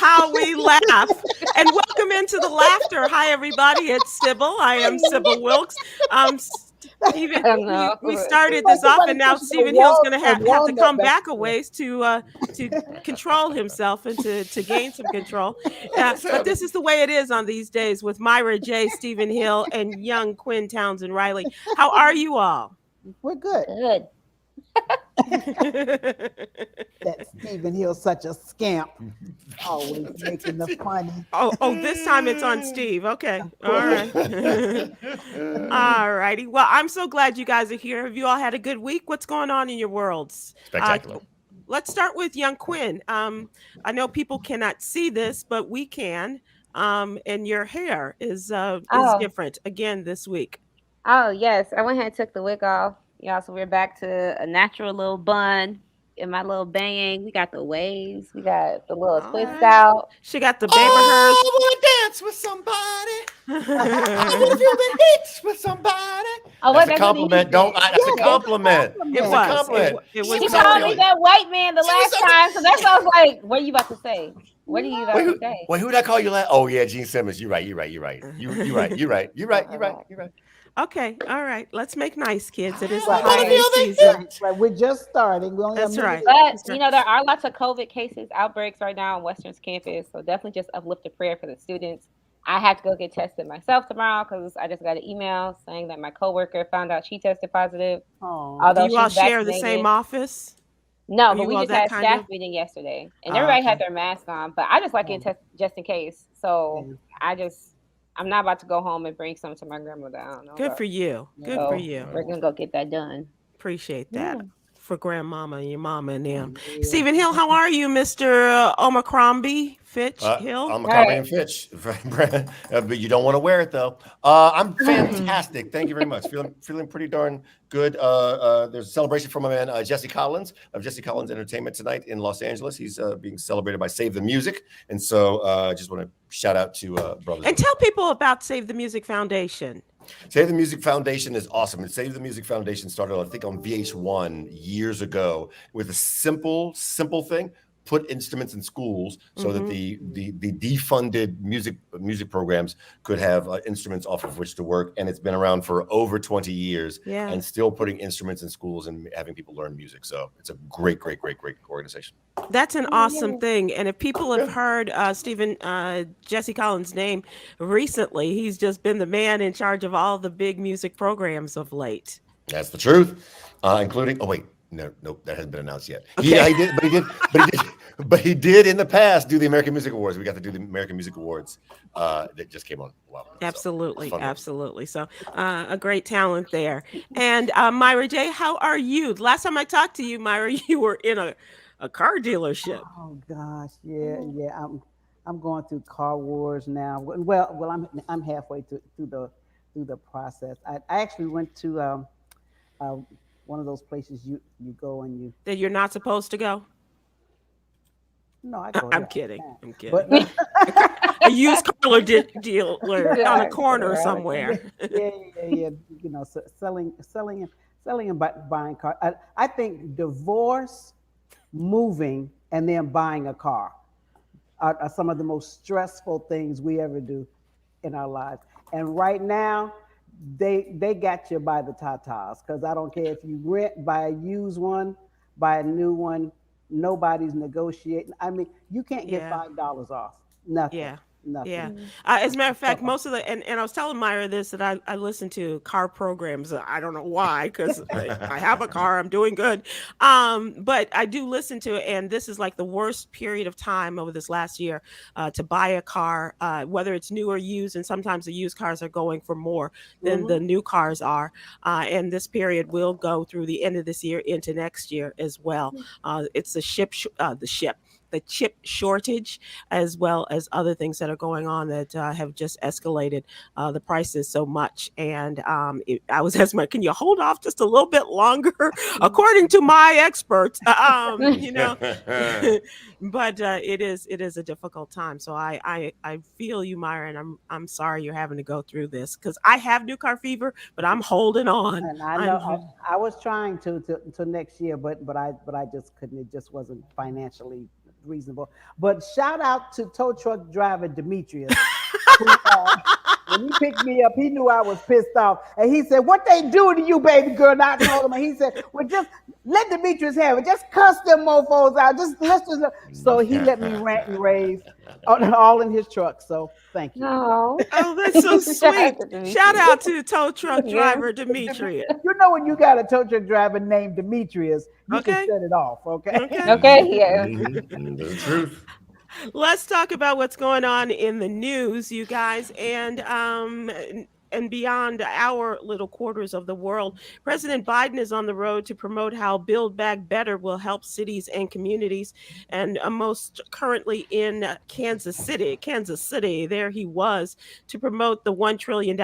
how we laugh. And welcome into the laughter. Hi, everybody. It's Sybil. I am Sybil Wilkes. Stephen, I don't know. we started this off, and now Stephen Hill's going to have to come back a ways to control himself and to gain some control. But this is the way it is on these days with Myra J, Stephen Hill, and young Kwyn, Townsend, Riley. How are you all? We're good. Good. That Stephen Hill's such a scamp. Always making the funny. Oh, this time it's on Steve. Okay. All right. All righty. Well, I'm so glad you guys are here. Have you all had a good week? What's going on in your worlds? Spectacular. Let's start with young Kwyn. I know people cannot see this, but we can. And your hair is different again this week. Oh, yes. I went ahead and took the wig off. Yeah, so we're back to a natural little bun and my little bang. We got the waves. We got the little twist out. She got the baby hers. I want to dance with somebody. I want to feel the heat with somebody. Oh, that's a compliment. That's a compliment. It was a compliment. She called me that white man the last time, so that's what I was like, what are you about to say? What are you about to say? Wait, who did I call you last? Oh, yeah, Gene Simmons. You're right. You're right. Okay, all right. Let's make nice, kids. It is the Right. holiday season. Right. We're just starting. We only That's have right. But there are lots of COVID cases, outbreaks right now on Western's campus. So definitely just uplift a prayer for the students. I have to go get tested myself tomorrow because I just got an email saying that my coworker found out she tested positive. Do you all share the same office? No, but we just had staff meeting yesterday, and everybody had their mask on. But I just like getting tested just in case. So I'm not about to go home and bring some to my grandmother. I don't know. Good for you. Good for you. We're going to go get that done. Appreciate that. For grandmama and your mama and them. Yeah. Stephen Hill, how are you, Mr. Omicron Fitch Hill? Omicron and Fitch. But you don't want to wear it, though. I'm fantastic. Thank you very much. Feeling pretty darn good. There's a celebration for my man, Jesse Collins, of Jesse Collins Entertainment tonight in Los Angeles. He's being celebrated by Save the Music. And so I just want to shout out to brothers. And tell people about Save the Music Foundation. Save the Music Foundation is awesome. And Save the Music Foundation started, I think, on VH1 years ago with a simple thing: put instruments in schools so that the defunded music programs could have instruments off of which to work. And it's been around for over 20 years and still putting instruments in schools and having people learn music. So it's a great organization. That's an awesome thing. And if people have heard Jesse Collins' name recently, he's just been the man in charge of all the big music programs of late. That's the truth, including, No, that hasn't been announced yet. Okay. Yeah, he did in the past do the American Music Awards. We got to do the American Music Awards that just came on. Wow. Absolutely. So a great talent there. And Myra J, how are you? Last time I talked to you, Myra, you were in a car dealership. Oh gosh, yeah. I'm going through car wars now. Well, I'm halfway through the process. I actually went to one of those places you go and you that you're not supposed to go. No, I go. I'm kidding. But, a used car dealer on a corner somewhere. Yeah. Selling and buying cars. I think divorce, moving, and then buying a car are some of the most stressful things we ever do in our lives. And right now, they got you by the tatas, because I don't care if you rent, buy a used one, buy a new one, nobody's negotiating. I mean, you can't get $5 off. Nothing. Yeah. Nothing. Yeah. As a matter of fact, most of the and I was telling Myra this, that I listen to car programs. I don't know why, because I have a car, I'm doing good. But I do listen to it, and this is like the worst period of time over this last year to buy a car, whether it's new or used, and sometimes the used cars are going for more than the new cars are. And this period will go through the end of this year into next year as well. It's the chip shortage, as well as other things that are going on that have just escalated the prices so much. And I was asking, can you hold off just a little bit longer? According to my experts, but it is a difficult time. So I feel you, Myra, and I'm sorry you're having to go through this, because I have new car fever, but I'm holding on. And I know I was trying to next year, but I just couldn't. It just wasn't financially reasonable. But shout out to tow truck driver Demetrius. Who, when he picked me up, he knew I was pissed off. And he said, "What they do to you, baby girl?" And I told him, and he said, "Well, just let Demetrius have it. Just cuss them mofos out. Let's just." So he let me rant and rave all in his truck. So thank you. No. Oh, that's so sweet. Shout out to tow truck driver Demetrius. You know, when you got a tow truck driver named Demetrius, you can shut it off, okay? Okay, yeah. Mm-hmm. The truth. Let's talk about what's going on in the news, you guys, and beyond our little quarters of the world. President Biden is on the road to promote how Build Back Better will help cities and communities, and most currently in Kansas City. There he was to promote the $1 trillion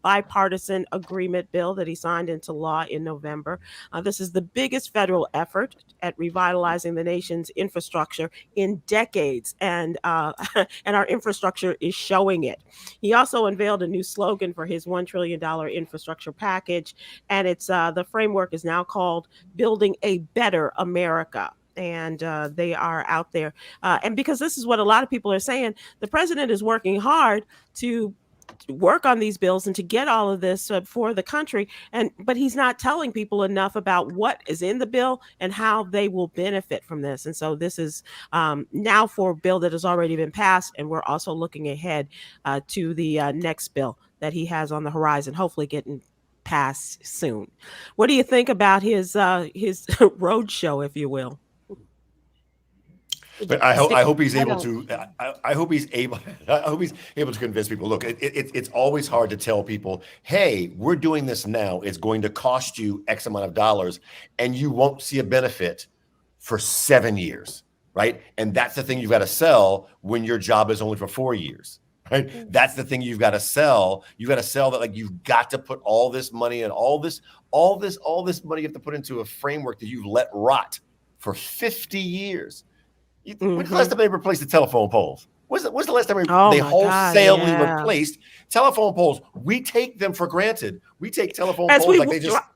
bipartisan agreement bill that he signed into law in November. This is the biggest federal effort at revitalizing the nation's infrastructure in decades, and our infrastructure is showing it. He also unveiled a new slogan for his $1 trillion infrastructure package, and it's the framework is now called Building a Better America. And they are out there. And because this is what a lot of people are saying, the president is working hard to work on these bills and to get all of this for the country, but he's not telling people enough about what is in the bill and how they will benefit from this. And so this is now for a bill that has already been passed, and we're also looking ahead to the next bill that he has on the horizon, hopefully getting passed soon. What do you think about his road show, if you will? But I hope he's able to. I hope he's able to convince people. Look, it's always hard to tell people, "Hey, we're doing this now. It's going to cost you X amount of dollars, and you won't see a benefit for 7 years." Right? And that's the thing you've got to sell when your job is only for 4 years. Right? Mm-hmm. That's the thing you've got to sell. You've got to sell that, like, you've got to put all this money and all this money you have to put into a framework that you've let rot for 50 years. When's the last time they replaced the telephone poles? When's the last time they wholesalely replaced telephone poles? We take them for granted. We take telephone poles like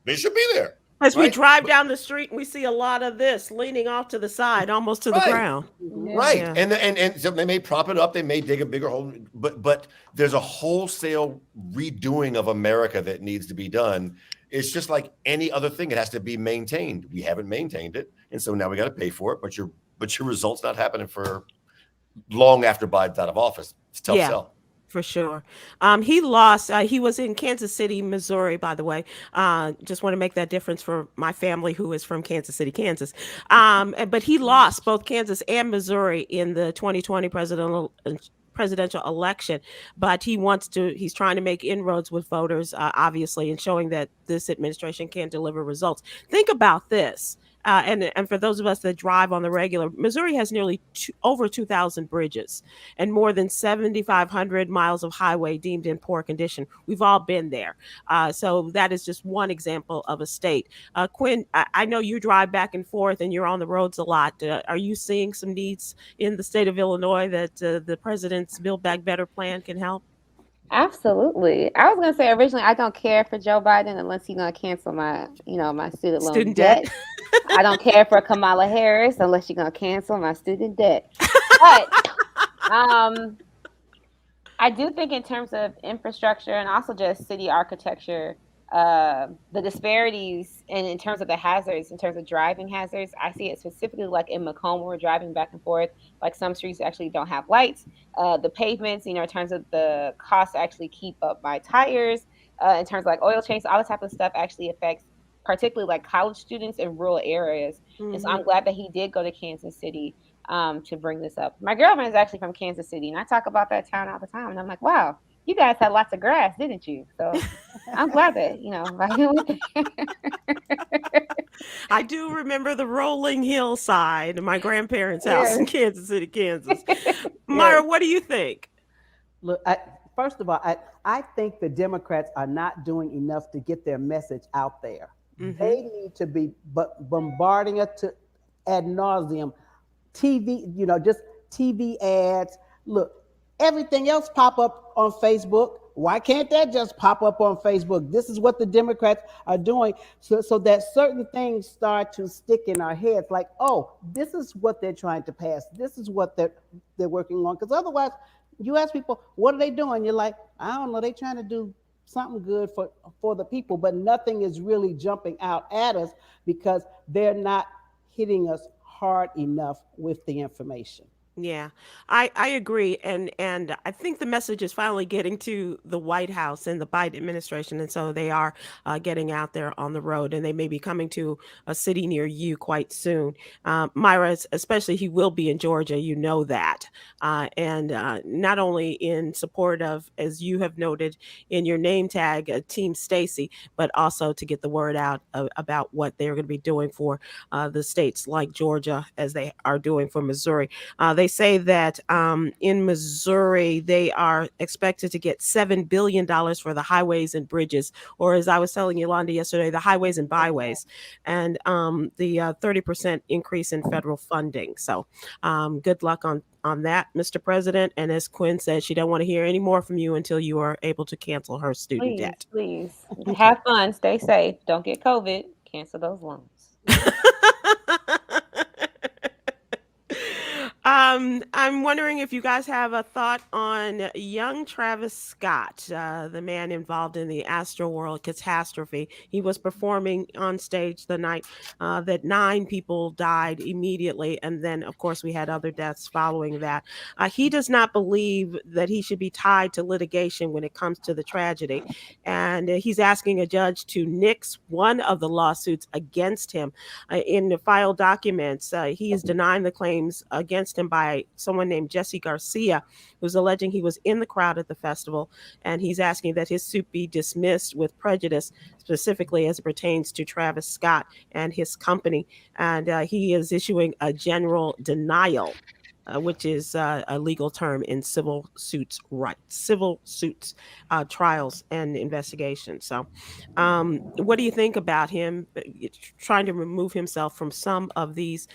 they should be there. As we drive down the street, and we see a lot of this leaning off to the side, almost to the ground. Right. Yeah. And so they may prop it up, they may dig a bigger hole, but there's a wholesale redoing of America that needs to be done. It's just like any other thing. It has to be maintained. We haven't maintained it. And so now we got to pay for it, but your results not happening for long after Biden's out of office. It's tough sell. For sure. He lost. He was in Kansas City, Missouri, by the way. Just want to make that difference for my family who is from Kansas City, Kansas. But he lost both Kansas and Missouri in the 2020 presidential election. But he's trying to make inroads with voters, obviously, and showing that this administration can deliver results. Think about this. And for those of us that drive on the regular, Missouri has nearly over 2,000 bridges and more than 7,500 miles of highway deemed in poor condition. We've all been there. So that is just one example of a state. Kwyn, I know you drive back and forth and you're on the roads a lot. Are you seeing some needs in the state of Illinois that the president's Build Back Better plan can help? Absolutely. I was going to say originally, I don't care for Joe Biden unless he's going to cancel my student loan debt. I don't care for Kamala Harris unless you're going to cancel my student debt. But I do think in terms of infrastructure and also just city architecture, the disparities in terms of the hazards, in terms of driving hazards, I see it specifically like in Macomb, where we're driving back and forth. Like some streets actually don't have lights. The pavements, in terms of the cost to actually keep up my tires, in terms of like oil change, all this type of stuff actually affects particularly like college students in rural areas. Mm-hmm. And so I'm glad that he did go to Kansas City to bring this up. My girlfriend is actually from Kansas City, and I talk about that town all the time. And I'm like, wow, you guys had lots of grass, didn't you? So I'm glad that, I do remember the rolling hillside in my grandparents' house in Kansas City, Kansas. Myra, what do you think? Look, first of all, I think the Democrats are not doing enough to get their message out there. Mm-hmm. They need to be bombarding it to ad nauseum. TV, just TV ads. Look, everything else pop up on Facebook. Why can't that just pop up on Facebook? This is what the Democrats are doing, so that certain things start to stick in our heads. Like, oh, this is what they're trying to pass. This is what they're working on. Because otherwise, you ask people, what are they doing? You're like, I don't know. They're trying to do something good for the people, but nothing is really jumping out at us because they're not hitting us hard enough with the information. Yeah, I agree, and I think the message is finally getting to the White House and the Biden administration, and so they are getting out there on the road, and they may be coming to a city near you quite soon. Myra, especially, he will be in Georgia, you know that, and not only in support of, as you have noted in your name tag, Team Stacy, but also to get the word out about what they're going to be doing for the states like Georgia, as they are doing for Missouri. They say that in Missouri, they are expected to get $7 billion for the highways and bridges, or as I was telling Yolanda yesterday, the highways and byways, and the 30% increase in federal funding. So good luck on that, Mr. President. And as Kwyn said, she don't want to hear any more from you until you are able to cancel her student debt. Please. Have fun. Stay safe. Don't get COVID. Cancel those loans. I'm wondering if you guys have a thought on young Travis Scott, the man involved in the Astroworld catastrophe. He was performing on stage the night that 9 people died immediately, and then, of course, we had other deaths following that. He does not believe that he should be tied to litigation when it comes to the tragedy, and he's asking a judge to nix one of the lawsuits against him. In the file documents, he is denying the claims against him by someone named Jesse Garcia, who's alleging he was in the crowd at the festival, and he's asking that his suit be dismissed with prejudice, specifically as it pertains to Travis Scott and his company. And he is issuing a general denial, which is a legal term in civil suits trials and investigations. So what do you think about him trying to remove himself from some of these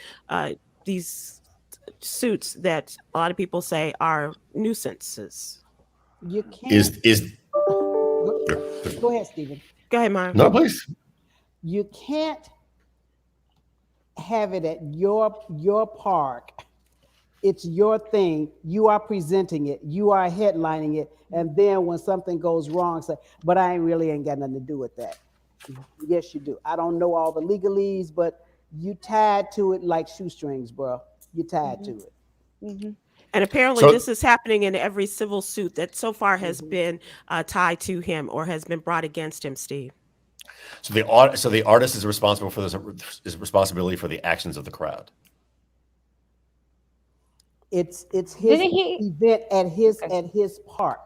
suits that a lot of people say are nuisances? You can't. Is Go ahead, Stephen. Go ahead, Myra. No, please. You can't have it at your park. It's your thing. You are presenting it. You are headlining it. And then when something goes wrong, say, but I ain't got nothing to do with that. Yes, you do. I don't know all the legalese, but you tied to it like shoestrings, bro. You tied to it. Mm-hmm. And apparently this is happening in every civil suit that so far has been tied to him or has been brought against him, Steve. So the artist is responsible for his responsibility for the actions of the crowd. It's his event at his park.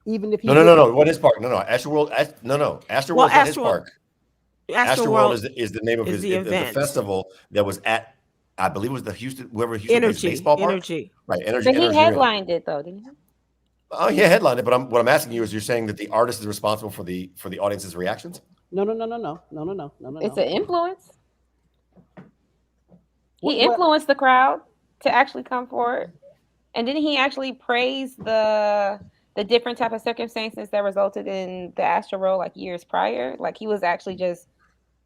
Even if No. What is park? No. Astroworld. Astroworld's not his park. Astroworld is the name of his event. The festival that was at, I believe it was the Houston baseball park. Energy. Right, Energy. But he headlined it though, didn't he? Oh, yeah, headlined it. But what I'm asking you is, you're saying that the artist is responsible for the audience's reactions? No. It's an influence. He influenced the crowd to actually come forward, and didn't he actually praise the different type of circumstances that resulted in the Astroworld like years prior? Like he was actually just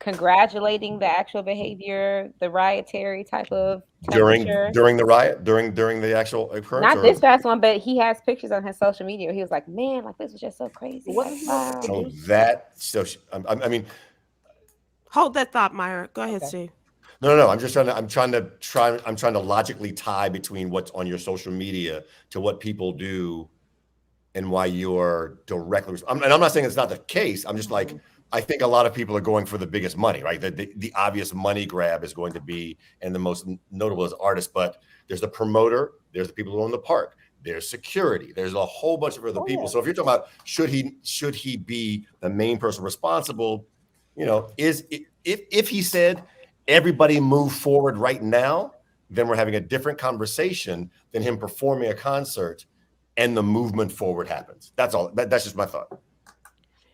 congratulating the actual behavior, the riotary type of during the riot, during the actual occurrence. Not this past one, but he has pictures on his social media where he was like, "Man, like this was just so crazy." What? Wow. So that I mean, Hold that thought, Myra. Go ahead, Okay. Steve. No. I'm trying to logically tie between what's on your social media to what people do, and why you're directly. And I'm not saying it's not the case. I'm just like, I think a lot of people are going for the biggest money, right? The obvious money grab is going to be, and the most notable is artists, but there's the promoter, there's the people who own the park, there's security, there's a whole bunch of other people. Yeah. So if you're talking about should he be the main person responsible, if he said everybody move forward right now, then we're having a different conversation than him performing a concert and the movement forward happens. That's all. That's just my thought.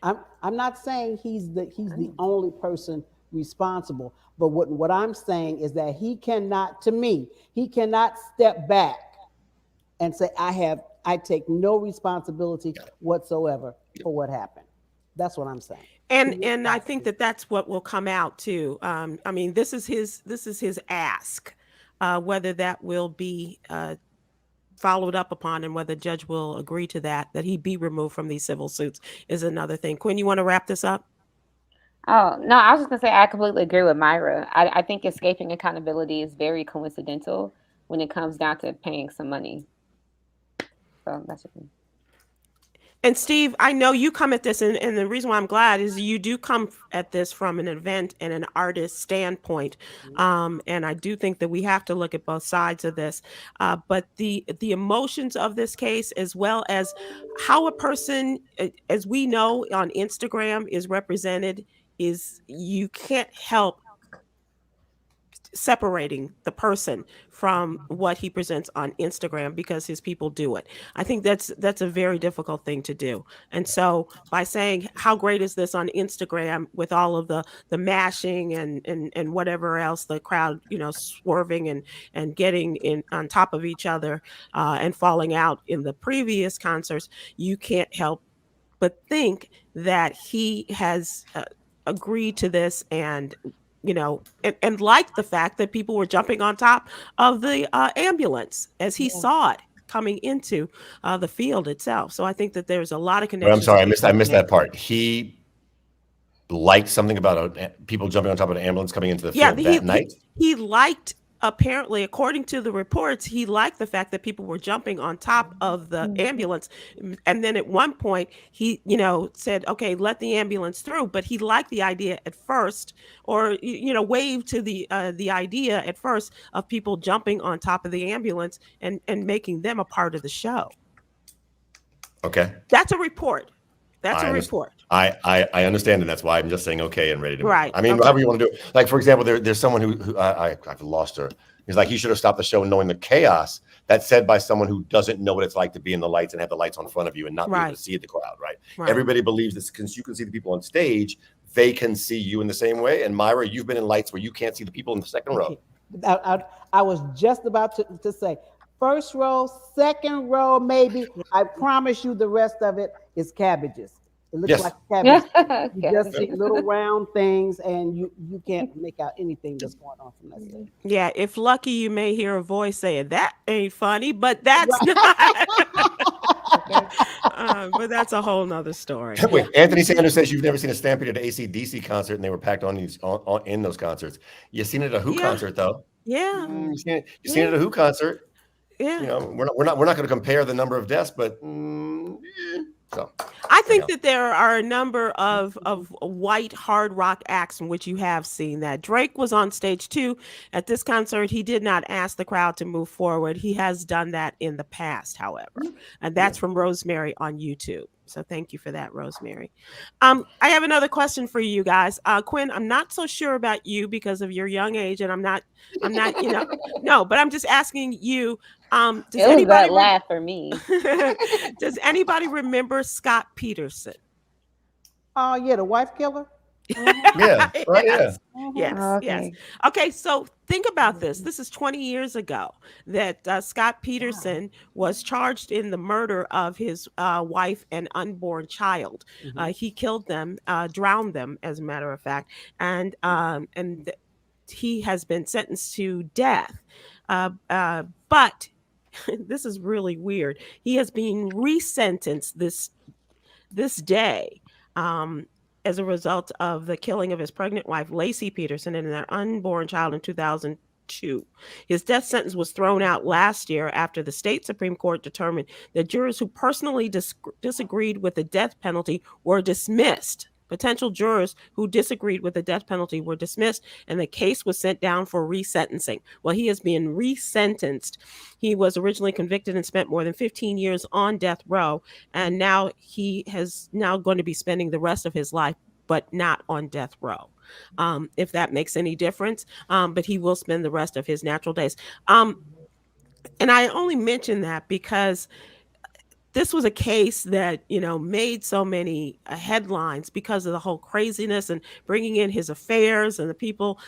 I'm not saying he's the only person responsible, but what I'm saying is that he cannot step back and say, I have I take no responsibility whatsoever for what happened. That's what I'm saying. And I think that that's what will come out too. I mean, this is his ask. Whether that will be followed up upon and whether the judge will agree to that he be removed from these civil suits is another thing. Kwyn, you want to wrap this up? Oh, no, I was just gonna say I completely agree with Myra. I think escaping accountability is very coincidental when it comes down to paying some money. So that's the thing. And Steve, I know you come at this, and the reason why I'm glad is you do come at this from an event and an artist standpoint. And I do think that we have to look at both sides of this. But the emotions of this case, as well as how a person, as we know on Instagram, is represented, is you can't help separating the person from what he presents on Instagram because his people do it. I think that's a very difficult thing to do. And so by saying how great is this on Instagram with all of the mashing and whatever else, the crowd, swerving and getting in on top of each other and falling out in the previous concerts, you can't help but think that he has agreed to this and like the fact that people were jumping on top of the ambulance as he saw it coming into the field itself. So I think that there's a lot of But I'm connections. sorry, I missed that part. He liked something about people jumping on top of an ambulance coming into the field that night? He liked, apparently, according to the reports, he liked the fact that people were jumping on top of the ambulance. And then at one point, he, said, okay, let the ambulance through. But he liked the idea at first, or, waved to the idea at first of people jumping on top of the ambulance and making them a part of the show. Okay. That's a report. That's a report. I understand, and that's why I'm just saying okay and ready to move. Right. I mean, okay. however you want to do it. Like, for example, there's someone who I've lost her. He's like, he should have stopped the show knowing the chaos that's said by someone who doesn't know what it's like to be in the lights and have the lights on front of you and not be able to see the crowd, right? Everybody believes this because you can see the people on stage, they can see you in the same way. And Myra, you've been in lights where you can't see the people in the second row. I was just about to say, first row, second row, maybe. I promise you the rest of it is cabbages. It looks like cabbage. You just see little round things, and you can't make out anything that's going on from that stage. Yeah, if lucky, you may hear a voice saying, that ain't funny, but that's not. But that's a whole nother story. Wait, Anthony Sanders says you've never seen a Stampede at an AC/DC concert, and they were packed in those concerts. You've seen it at a Who concert, though. Yeah. You've seen it at a Who concert. Yeah. We're not going to compare the number of deaths, but so I think that there are a number of white hard rock acts in which you have seen that. Drake was on stage too at this concert. He did not ask the crowd to move forward. He has done that in the past, however, and that's from Rosemary on YouTube. So thank you for that, Rosemary. I have another question for you guys. Kwyn, I'm not so sure about you because of your young age, and I'm not, no, but I'm just asking you. Does anybody laugh for me? Does anybody remember Scott Peterson? Oh yeah, the wife killer. Yeah, right. Yes. Yeah. Yes. Okay. Yes. Okay. So think about this. This is 20 years ago that Scott Peterson was charged in the murder of his wife and unborn child. He killed them, drowned them, as a matter of fact, and he has been sentenced to death. But this is really weird. He has been resentenced this day. As a result of the killing of his pregnant wife, Lacey Peterson, and their unborn child in 2002. His death sentence was thrown out last year after the state Supreme Court determined that jurors who personally disagreed with the death penalty were dismissed. Potential jurors who disagreed with the death penalty were dismissed, and the case was sent down for resentencing. Well, he is being resentenced. He was originally convicted and spent more than 15 years on death row, and now he is now going to be spending the rest of his life, but not on death row. If that makes any difference, but he will spend the rest of his natural days. And I only mention that because this was a case that, made so many headlines because of the whole craziness and bringing in his affairs and the people,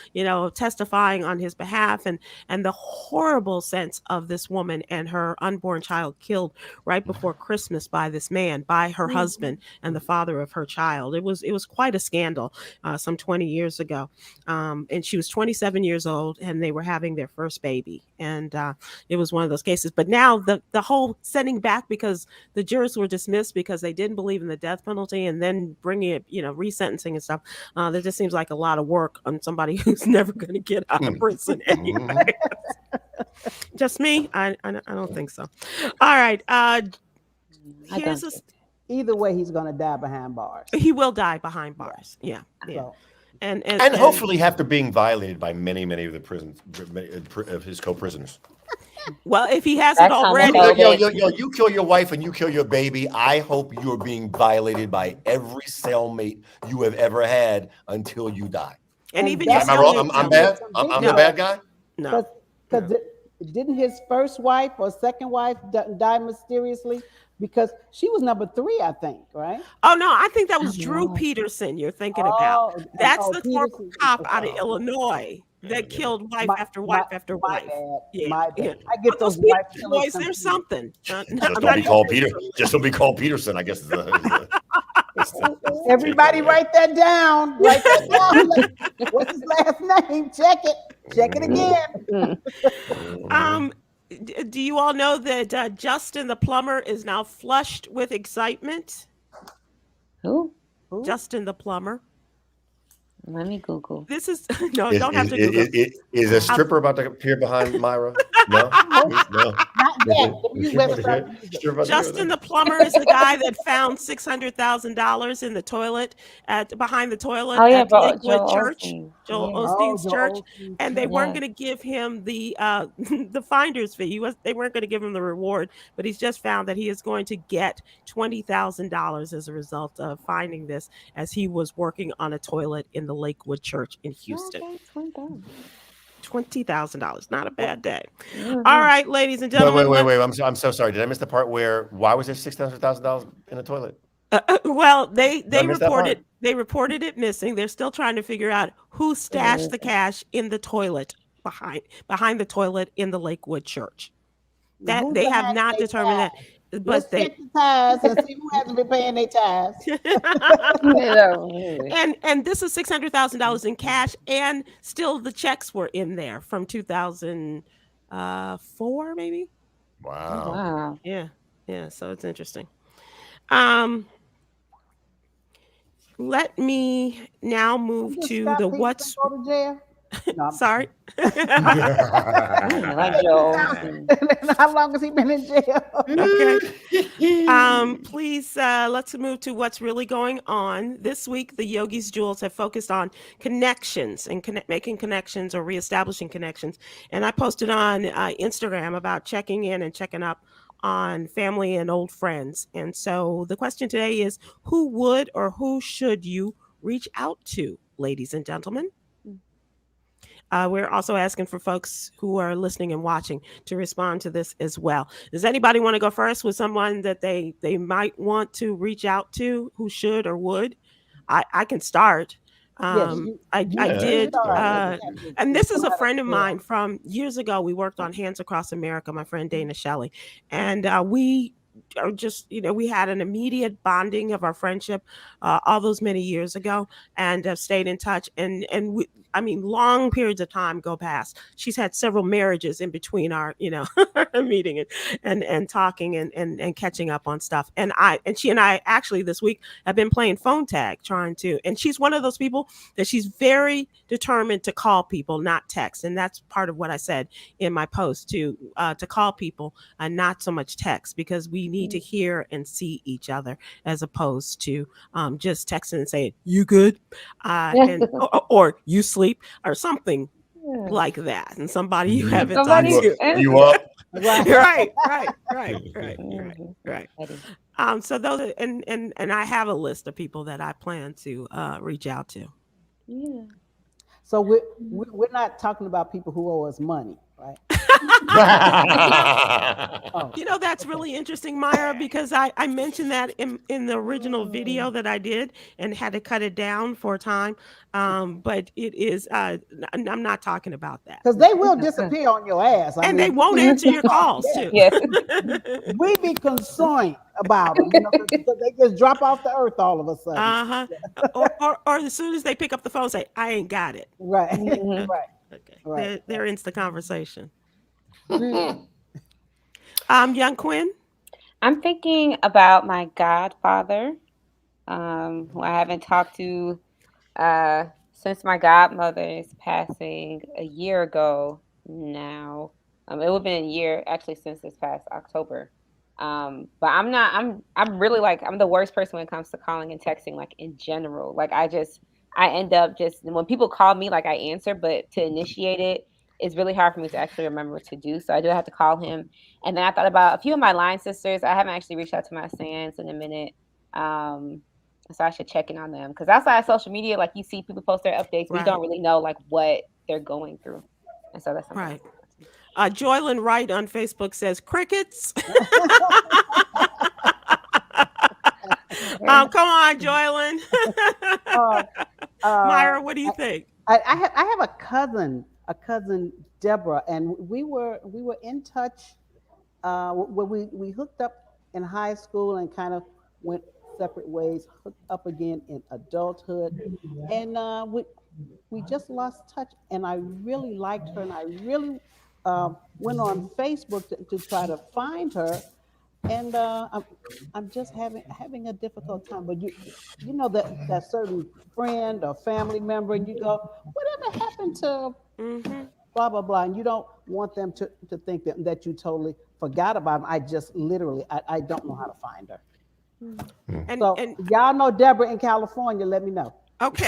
testifying on his behalf, and the horrible sense of this woman and her unborn child killed right before Christmas by this man, by her husband and the father of her child. It was quite a scandal some 20 years ago. And she was 27 years old and they were having their first baby. And it was one of those cases. But now the whole sending back because the jurors were dismissed because they didn't believe in the death penalty, and then bringing it, resentencing and stuff. That just seems like a lot of work on somebody who's never going to get out of prison anyway. Just me? I don't think so. All right. Either way, he's going to die behind bars. He will die behind bars. Yeah. So, And hopefully after being violated by many of the prisons of his co-prisoners. Well, if he hasn't already, you kill your wife and you kill your baby. I hope you're being violated by every cellmate you have ever had until you die. And even am I wrong? I'm bad. I'm the bad guy. No, because didn't his first wife or second wife die mysteriously? Because she was number 3, I think, right? Oh no, I think that was Drew Peterson. You're thinking about. That's the corporal cop out of Illinois that killed wife after wife after wife. My bad. Yeah. I get those wife boys. There's something. Just don't be called Peter. Just don't be called Peterson. I guess. Everybody, write that down. Write that down. What's his last name? Check it. Check it again. Do you all know that Justin the plumber is now flushed with excitement? Who? Justin the plumber. Let me Google. This is don't have to Google. Is a stripper about to appear behind Myra? No. Not yet. Justin the plumber is the guy that found $600,000 in the toilet behind the toilet at Lakewood Church, Joel Osteen's church, and they weren't going to give him the finder's fee. They weren't going to give him the reward, but he's just found that he is going to get $20,000 as a result of finding this as he was working on a toilet in the Lakewood Church in Houston. $20,000, not a bad day. All right, ladies and gentlemen. Wait. I'm so sorry. Did I miss the part where why was there $600,000 in the toilet? Well, they reported it missing. They're still trying to figure out who stashed the cash in the toilet behind the toilet in the Lakewood Church. That they have not determined that. But check the ties and see who hasn't been paying their ties. and this is $600,000 in cash, and still the checks were in there from 2004, maybe. Wow. Yeah. So it's interesting. Let me now move to the what's. Go to jail? No, sorry. How long has he been in jail? Okay. Please, let's move to what's really going on. This week, the Yogi's Jewels have focused on connections and making connections or reestablishing connections. And I posted on Instagram about checking in and checking up on family and old friends. And so the question today is, who would or who should you reach out to, ladies and gentlemen? We're also asking for folks who are listening and watching to respond to this as well. Does anybody want to go first with someone that they might want to reach out to, who should or would? I can start. I did. And this is a friend of mine from years ago. We worked on Hands Across America, my friend Dana Shelley. And we are just, we had an immediate bonding of our friendship all those many years ago, and have stayed in touch. And we, long periods of time go past. She's had several marriages in between our, meeting and talking and catching up on stuff. And she and I actually this week have been playing phone tag, and she's one of those people that she's very determined to call people, not text. And that's part of what I said in my post to call people and not so much text, because we need to hear and see each other as opposed to just texting and saying, you good? Or you sleep or something like that. And somebody you haven't talked to. You up? Right. So those and I have a list of people that I plan to reach out to. So we're not talking about people who owe us money, right? You know, that's really interesting, Myra, because I mentioned that in the original video that I did and had to cut it down for time. But it is, I'm not talking about that. Because they will disappear on your ass. And they won't answer your calls, too. Yes. We be concerned about them, because they just drop off the earth all of a sudden. Or as soon as they pick up the phone, say, I ain't got it. Right, Mhm. right. Okay. Right. They're into the conversation. Young Kwyn? I'm thinking about my godfather, who I haven't talked to since my godmother's passing a year ago now. It would have been a year actually since this past October. But I'm really like, I'm the worst person when it comes to calling and texting, like in general. Like I end up just, when people call me, like I answer, but to initiate it, it's really hard for me to actually remember what to do. So I do have to call him. And then I thought about a few of my line sisters. I haven't actually reached out to my Sans in a minute. So I should check in on them, because outside of social media, like you see people post their updates, we don't really know like what they're going through. And so that's right. Joylyn Wright on Facebook says crickets. Come on, Joylyn. Myra, what do you think? I have a cousin Deborah, and we were in touch when we hooked up in high school and kind of went separate ways, hooked up again in adulthood, and we just lost touch. And I really liked her, and I really went on Facebook to try to find her, and I'm just having a difficult time. But you know that certain friend or family member, and you go, whatever happened to blah blah blah, and you don't want them to think that you totally forgot about them. I just literally I don't know how to find her. And, so y'all know Deborah in California, let me know. Okay.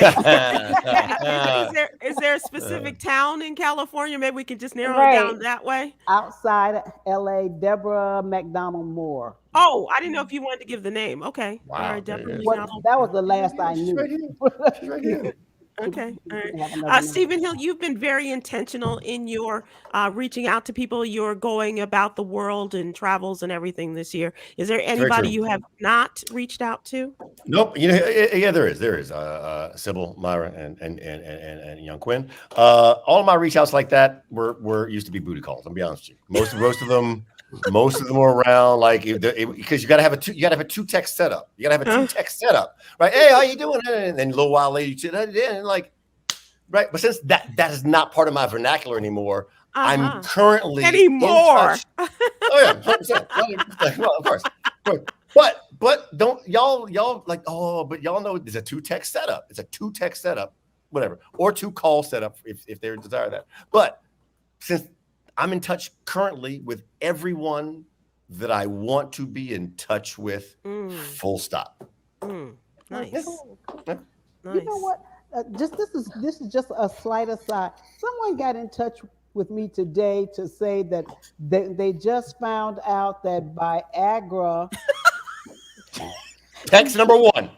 Is there a specific town in California? Maybe we can just narrow it down that way. Outside LA, Deborah McDonald Moore. Oh, I didn't know if you wanted to give the name. Okay. Wow. All right, definitely. That was the last I knew. Right here. Okay. All right. Stephen Hill, you've been very intentional in your reaching out to people. You're going about the world and travels and everything this year. Is there anybody you have not reached out to? Nope. Yeah, there is. Sybil, Myra, and young Kwyn. All of my reach outs like that were used to be booty calls. I'll be honest with you. Most of them were around like because you gotta have a two text setup. You gotta have a two text setup, right? Hey, how you doing? And then a little while later, and like, right. But since that is not part of my vernacular anymore, I'm currently anymore. Oh yeah, 100%. Well, of course. But don't y'all like, but y'all know there's a two text setup. It's a two text setup, whatever, or two call setup if they desire that. But since I'm in touch currently with everyone that I want to be in touch with, full stop. Nice. You know what? This is just a slight aside. Someone got in touch with me today to say that they just found out that Viagra. Text number one.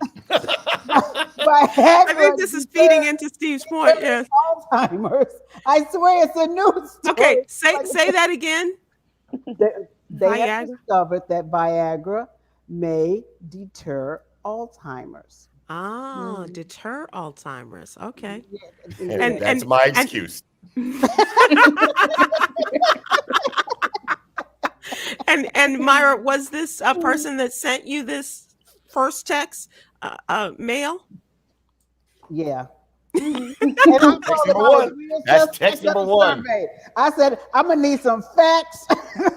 I think this is feeding into Steve's point. Yes. Alzheimer's. I swear it's a news story. Okay, say that again. They have discovered that Viagra may deter Alzheimer's. Deter Alzheimer's. Okay. And that's my excuse. And Myra, was this a person that sent you this first text mail? Yeah. Text number one. That's text number one. I said, I'm gonna need some facts. I'm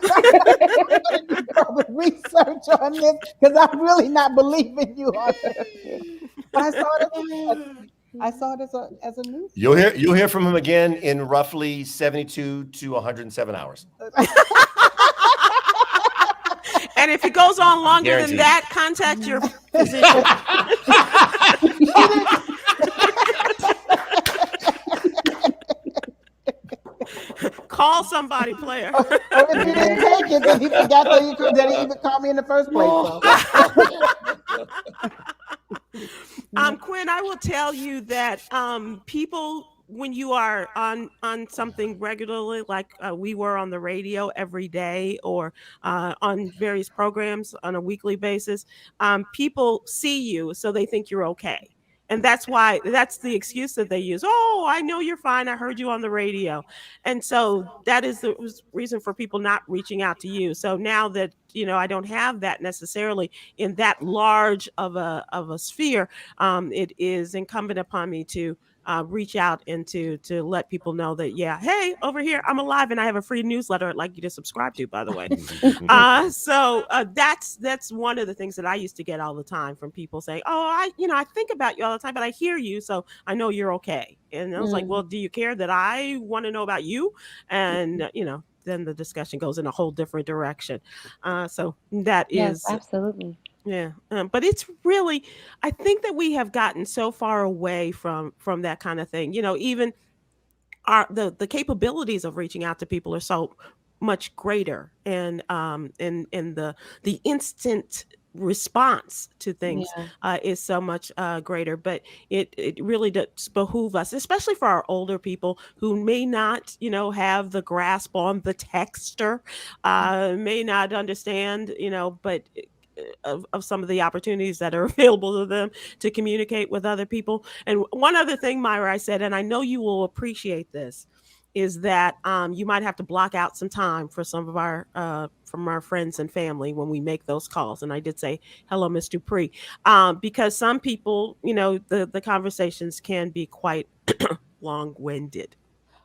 gonna do research on this because I'm really not believing you on it. But I saw it as a news. You'll hear from him again in roughly 72 to 107 hours. And if it goes on longer than that, contact your physician. Call somebody, player. Or if you didn't take it, then he forgot that he even called me in the first place. Kwyn, I will tell you that people when you are on something regularly, like we were on the radio every day, or on various programs on a weekly basis, people see you, so they think you're okay. And that's the excuse that they use. Oh, I know you're fine. I heard you on the radio. And so that is the reason for people not reaching out to you. So now that, I don't have that necessarily in that large of a sphere, it is incumbent upon me to reach out and to let people know that, yeah, hey, over here, I'm alive, and I have a free newsletter I'd like you to subscribe to, by the way. So that's one of the things that I used to get all the time from people saying, oh, I think about you all the time, but I hear you, so I know you're okay. And I was like, well, do you care that I want to know about you? And then the discussion goes in a whole different direction. So that is, yes, absolutely. yeah. But it's really, I think that we have gotten so far away from that kind of thing. Even the capabilities of reaching out to people are so much greater, and the instant response to things Yeah. is so much greater. But it really does behoove us, especially for our older people who may not have the grasp on the texter, may not understand, but of some of the opportunities that are available to them to communicate with other people. And one other thing, Myra, I said, and I know you will appreciate this, is that you might have to block out some time for some of our from our friends and family when we make those calls. And I did say hello, Miss Dupree, because some people, the conversations can be quite long-winded.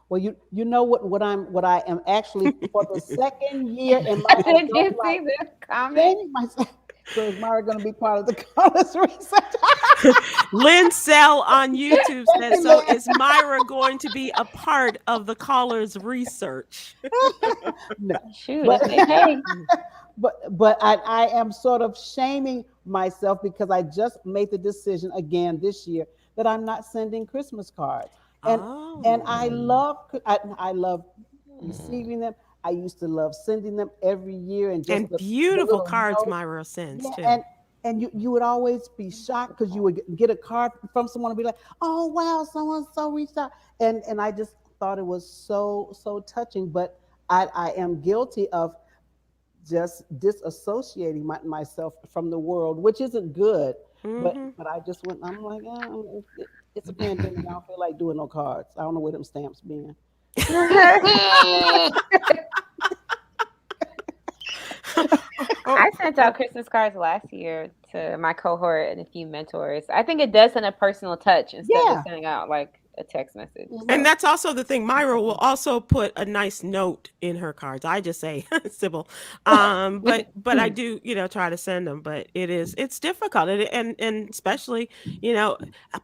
Well, you know what I am actually for the second year in my Did you adult see life this comment? training myself. So is Myra going to be part of the college research? Lynn Sell on YouTube says, so is Myra going to be a part of the caller's research? No. Shoot, But- okay, hey. But I am sort of shaming myself because I just made the decision again this year that I'm not sending Christmas cards. And I love receiving them. I used to love sending them every year, and just and beautiful little cards note. Myra sends too. And you would always be shocked because you would get a card from someone and be like, oh wow, someone so reached out, and I just thought it was so touching. But I am guilty of just disassociating myself from the world, which isn't good. But I just went. I'm like, it's a pandemic. I don't feel like doing no cards. I don't know where them stamps been. I sent out Christmas cards last year to my cohort and a few mentors. I think it does send a personal touch instead of sending out like a text message. And that's also the thing. Myra will also put a nice note in her cards. I just say Sybil, but I do try to send them. But it's difficult, and especially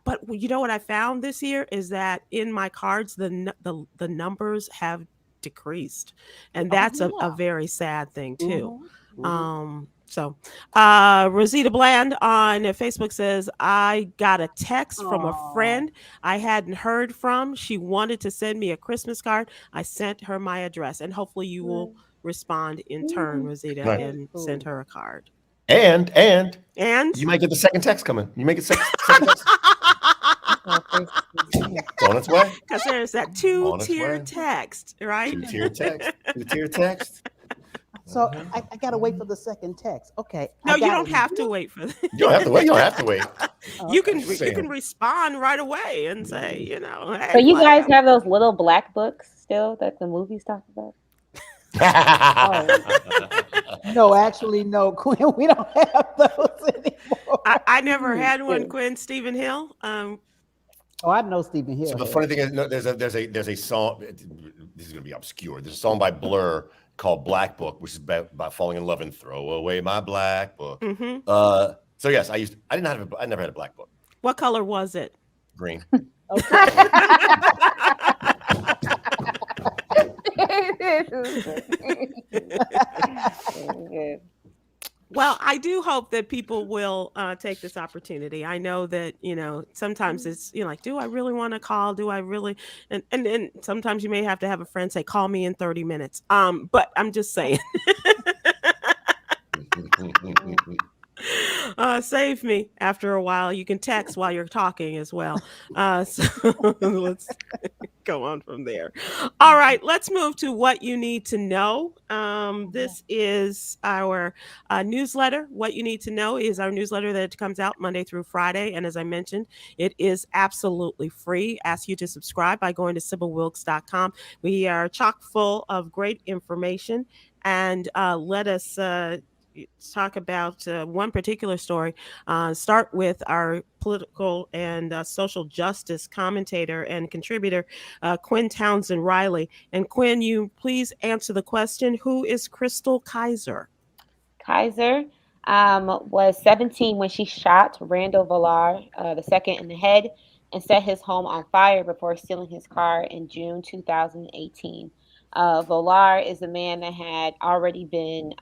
But what I found this year is that in my cards the numbers have decreased, and that's a very sad thing too. So Rosita Bland on Facebook says, I got a text from a friend I hadn't heard from. She wanted to send me a Christmas card. I sent her my address, and hopefully you will respond in turn, Rosita, and send her a card. And And you might get the second text coming. You make it second text. It's on its way. Because there's that two-tier text, right? Two-tier text. So I gotta wait for the second text. Okay. No, you don't have to wait for that. You don't have to wait. You don't have to wait. You can respond right away and say, hey, so you guys have those little black books still that the movies talk about? No, actually, no, Kwyn. We don't have those anymore. I never had one, Kwyn. Stephen Hill. Oh, I know Stephen Hill. So the funny thing is, there's a song. This is gonna be obscure. There's a song by Blur called Black Book, which is about falling in love and throw away my black book. So yes, I never had a black book. What color was it? Green. Okay. Well, I do hope that people will take this opportunity. I know that, sometimes it's, like, do I really want to call? Do I really? And sometimes you may have to have a friend say, call me in 30 minutes. But I'm just saying. Save me after a while. You can text while you're talking as well. So let's go on from there. All right, let's move to what you need to know. This is our newsletter. What you need to know is our newsletter that comes out Monday through Friday. And as I mentioned, it is absolutely free. Ask you to subscribe by going to sybilwilkes.com. We are chock full of great information. And let us talk about one particular story. Start with our political and social justice commentator and contributor, Kwyn Townsend Riley. And Kwyn, you please answer the question: who is Crystal Kaiser? Kaiser was 17 when she shot Randall Villar II in the head and set his home on fire before stealing his car in June 2018. Villar is a man that had already been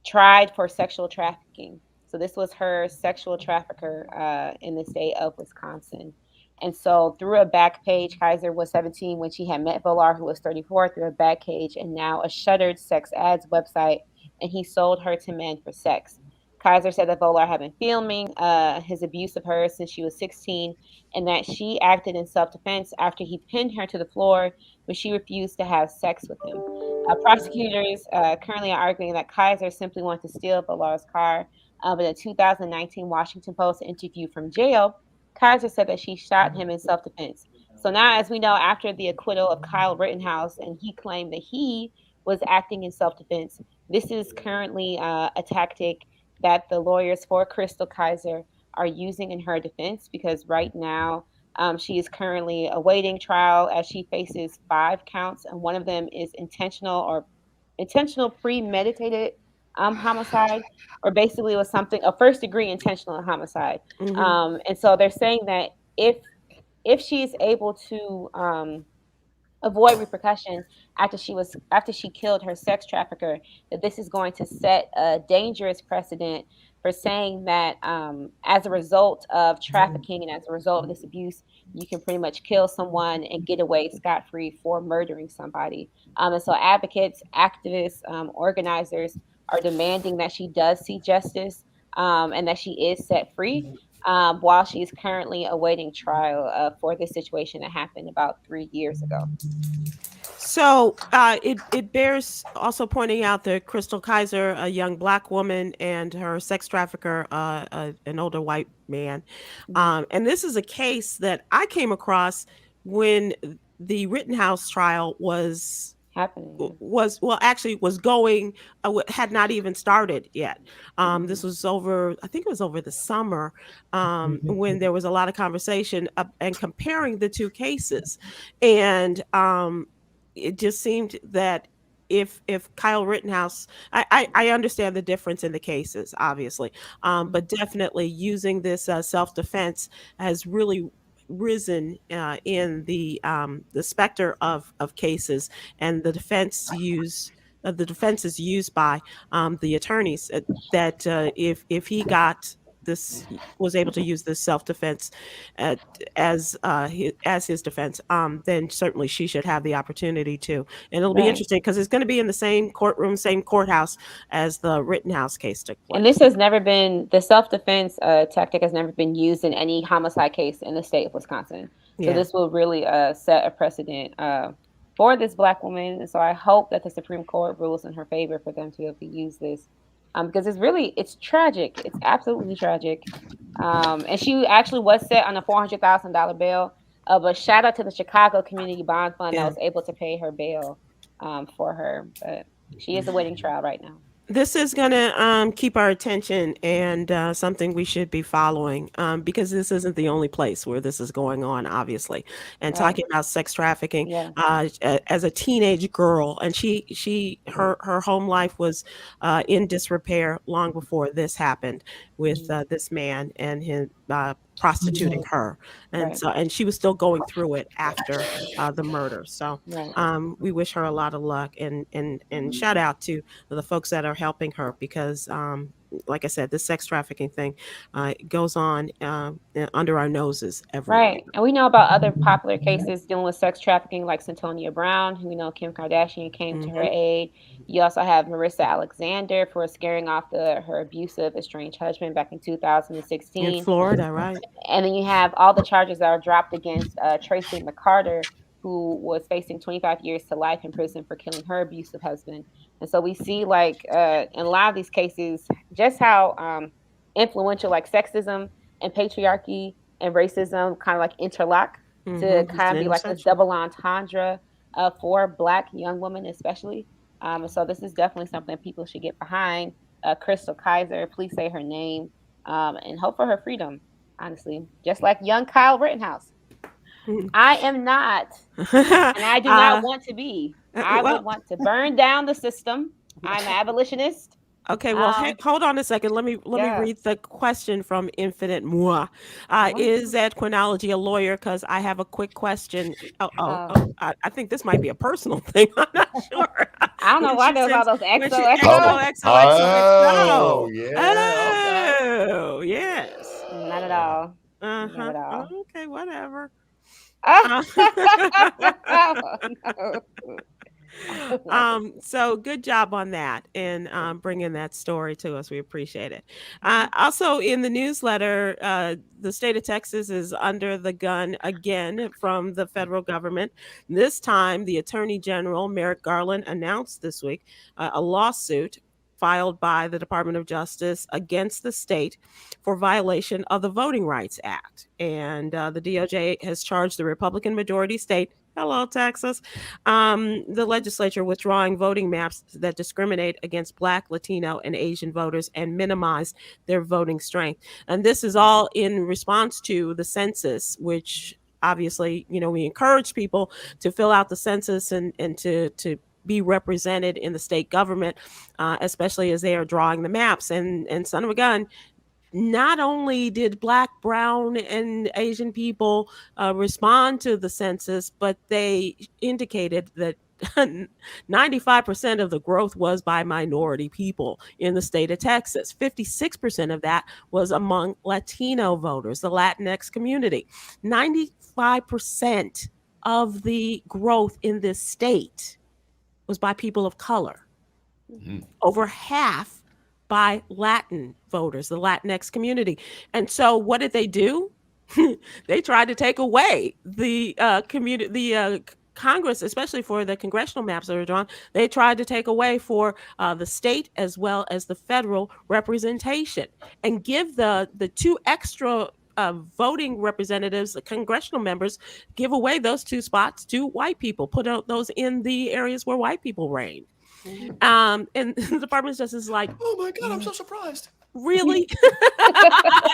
tried for sexual trafficking. So this was her sexual trafficker in the state of Wisconsin. And so through a back page, Kaiser was 17 when she had met Villar, who was 34, through a back page and now a shuttered sex ads website, and he sold her to men for sex. Kaiser said that Villar had been filming his abuse of her since she was 16, and that she acted in self-defense after he pinned her to the floor when she refused to have sex with him. Prosecutors currently are arguing that Kaiser simply wanted to steal Villar's car. But in a 2019 Washington Post interview from jail, Kaiser said that she shot him in self-defense. So now, as we know, after the acquittal of Kyle Rittenhouse, and he claimed that he was acting in self-defense, this is currently a tactic that the lawyers for Crystal Kaiser are using in her defense, because right now she is currently awaiting trial as she faces 5 counts, and one of them is intentional premeditated homicide, or basically was something a first degree intentional homicide. And so they're saying that if she is able to avoid repercussions after she killed her sex trafficker, that this is going to set a dangerous precedent for saying that as a result of trafficking and as a result of this abuse, you can pretty much kill someone and get away scot-free for murdering somebody. And so advocates, activists, organizers are demanding that she does see justice, and that she is set free, while she's currently awaiting trial for this situation that happened about 3 years ago. So it bears also pointing out that Crystal Kaiser, a young Black woman, and her sex trafficker, an older white man. And this is a case that I came across when the Rittenhouse trial was Happening. actually was going, had not even started yet. This was over, I think it was over the summer, when there was a lot of conversation and comparing the two cases. And it just seemed that if Kyle Rittenhouse, I understand the difference in the cases, obviously, but definitely using this self-defense has really risen in the specter of cases, and the defense is used by the attorneys, that if he was able to use this self-defense as his defense, then certainly she should have the opportunity to. And it'll be interesting because it's going to be in the same courtroom, same courthouse as the Rittenhouse case took place. And this has never been, the self-defense tactic has never been used in any homicide case in the state of Wisconsin. So this will really set a precedent for this Black woman. And so I hope that the Supreme Court rules in her favor for them to be able to use this. Because it's tragic. It's absolutely tragic. And she actually was set on a $400,000 bail. But shout out to the Chicago Community Bond Fund that was able to pay her bail for her. But she is awaiting trial right now. This is going to keep our attention, and something we should be following, because this isn't the only place where this is going on, obviously. And talking about sex trafficking, as a teenage girl, and her home life was in disrepair long before this happened with this man and him prostituting her, and she was still going through it after the murder. So we wish her a lot of luck, and shout out to the folks that are helping her, because like I said, this sex trafficking thing goes on under our noses everywhere. Right. And we know about other popular cases dealing with sex trafficking, like Santonia Brown, who we know Kim Kardashian came to her aid. You also have Marissa Alexander for scaring off her abusive, estranged husband back in In 2016. Florida, right? And then you have all the charges that are dropped against Tracy McCarter, who was facing 25 years to life in prison for killing her abusive husband. And so we see, like, in a lot of these cases, just how influential, like, sexism and patriarchy and racism kind of like interlock to It's kind an of be like this intersection. double entendre for Black young women, especially. And so this is definitely something people should get behind. Crystal Kaiser, please say her name, and hope for her freedom. Honestly, just like young Kyle Rittenhouse. I am not, and I do not want to be. I would Well, want to burn down the system. I'm an abolitionist. okay, well, Um, hold on a second. Let me yeah. read the question from Infinite Moi. What? Is that Quinology a lawyer? Because I have a quick question. Oh. I think this might be a personal thing. I'm not sure. I don't know When why she there was all says, those when she XOXO. Oh, yeah. Okay. Oh, yes. Not at all. Not Uh-huh. at all. Okay, whatever. Oh, no. So good job on that and bringing that story to us. We appreciate it. Also, in the newsletter, the state of Texas is under the gun again from the federal government. This time, the Attorney General, Merrick Garland, announced this week a lawsuit filed by the Department of Justice against the state for violation of the Voting Rights Act. And the DOJ has charged the Republican majority state, hello, Texas, the legislature withdrawing voting maps that discriminate against Black, Latino, and Asian voters and minimize their voting strength. And this is all in response to the census, which obviously, we encourage people to fill out the census and to be represented in the state government, especially as they are drawing the maps. And son of a gun, not only did Black, brown, and Asian people respond to the census, but they indicated that 95% of the growth was by minority people in the state of Texas. 56% of that was among Latino voters, the Latinx community. 95% of the growth in this state was by people of color. Over half by Latin voters, the Latinx community. And so what did they do? They tried to take away the Congress, especially for the congressional maps that are drawn. They tried to take away for the state as well as the federal representation and give the two extra voting representatives, the congressional members, give away those 2 spots to white people, put out those in the areas where white people reign. And the Department of Justice is like, Oh my God, I'm so surprised. really?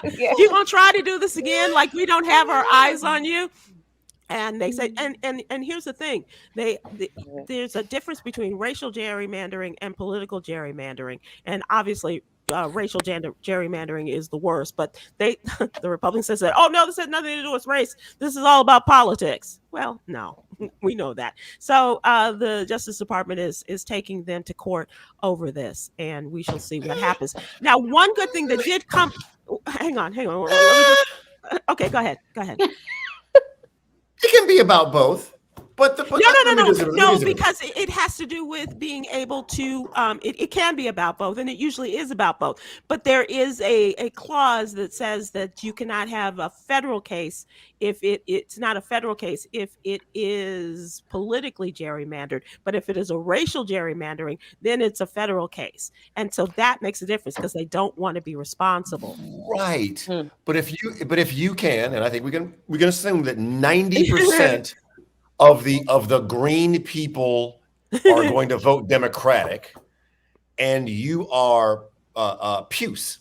Yeah. You gonna try to do this again? Like we don't have our eyes on you? And they say, and here's the thing: there's a difference between racial gerrymandering and political gerrymandering, and obviously. Racial gerrymandering is the worst, but the Republicans said, oh no, this has nothing to do with race. This is all about politics. Well, no, we know that. So the Justice Department is taking them to court over this, and we shall see what happens. Now, one good thing that did come. Hang on. Let me just, okay, go ahead. It can be about both. But No, because it has to do with being able to, it can be about both, and it usually is about both. But there is a clause that says that you cannot have a federal case if it's not a federal case if it is politically gerrymandered. But if it is a racial gerrymandering, then it's a federal case. And so that makes a difference because they don't want to be responsible. Right. But if you can, and I think we can assume that 90% of the green people are going to vote Democratic, and you are puce,